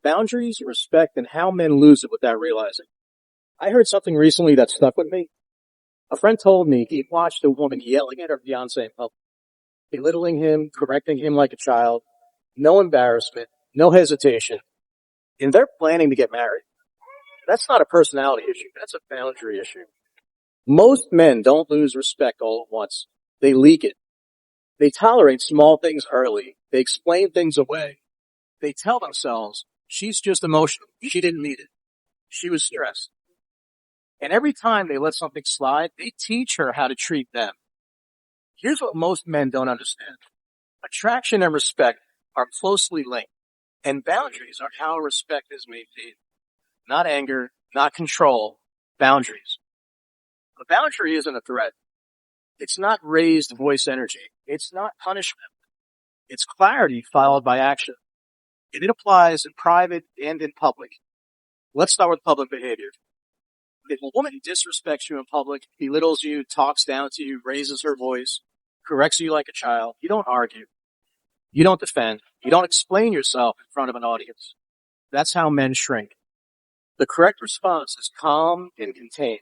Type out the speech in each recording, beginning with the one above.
Boundaries, respect, and how men lose it without realizing. I heard something recently that stuck with me. A friend told me he watched a woman yelling at her fiance in public, belittling him, correcting him like a child, no embarrassment, no hesitation, and they're planning to get married. That's not a personality issue. That's a boundary issue. Most men don't lose respect all at once. They leak it. They tolerate small things early. They explain things away. They tell themselves, she's just emotional. She didn't need it. She was stressed. And every time they let something slide, they teach her how to treat them. Here's what most men don't understand. Attraction and respect are closely linked, and boundaries are how respect is maintained. Not anger, not control, boundaries. A boundary isn't a threat. It's not raised voice energy. It's not punishment. It's clarity followed by action. And it applies in private and in public. Let's start with public behavior. If a woman disrespects you in public, belittles you, talks down to you, raises her voice, corrects you like a child, you don't argue. You don't defend. You don't explain yourself in front of an audience. That's how men shrink. The correct response is calm and contained.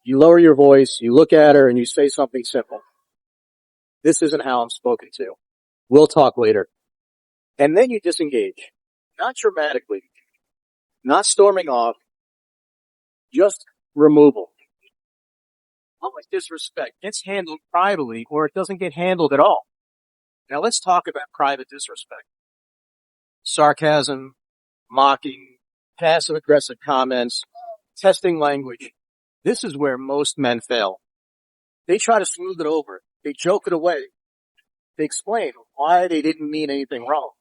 You lower your voice, you look at her, and you say something simple. This isn't how I'm spoken to. We'll talk later. And then you disengage. Not dramatically. Not storming off. Just removal. Public disrespect gets handled privately, or it doesn't get handled at all. Now let's talk about private disrespect. Sarcasm, mocking, passive-aggressive comments, testing language. This is where most men fail. They try to smooth it over. They joke it away. They explain why they didn't mean anything wrong.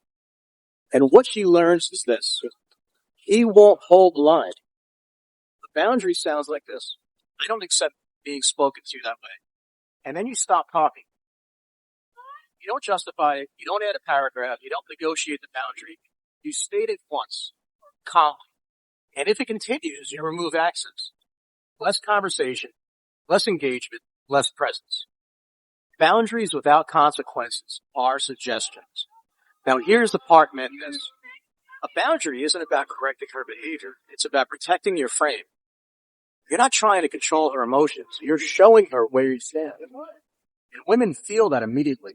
And what she learns is this. He won't hold the line. The boundary sounds like this. I don't accept being spoken to that way. And then you stop talking. You don't justify it. You don't add a paragraph. You don't negotiate the boundary. You state it once, calmly. And if it continues, you remove access. Less conversation, less engagement, less presence. Boundaries without consequences are suggestions. Now here's the part men miss. A boundary isn't about correcting her behavior. It's about protecting your frame. You're not trying to control her emotions. You're showing her where you stand. And women feel that immediately.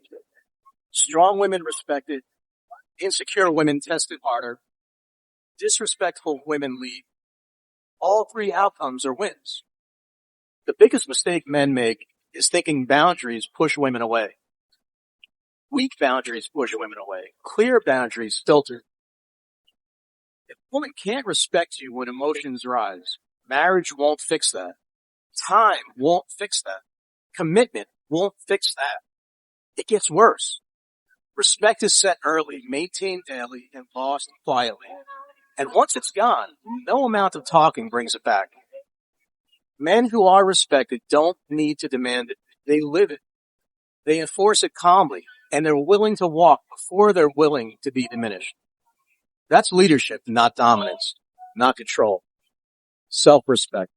Strong women respect it. Insecure women test it harder. Disrespectful women leave. All three outcomes are wins. The biggest mistake men make is thinking boundaries push women away. Weak boundaries push women away. Clear boundaries filter. If a woman can't respect you when emotions rise, marriage won't fix that. Time won't fix that. Commitment won't fix that. It gets worse. Respect is set early, maintained daily, and lost quietly. And once it's gone, no amount of talking brings it back. Men who are respected don't need to demand it. They live it. They enforce it calmly, and they're willing to walk before they're willing to be diminished. That's leadership, not dominance, not control. Self-respect.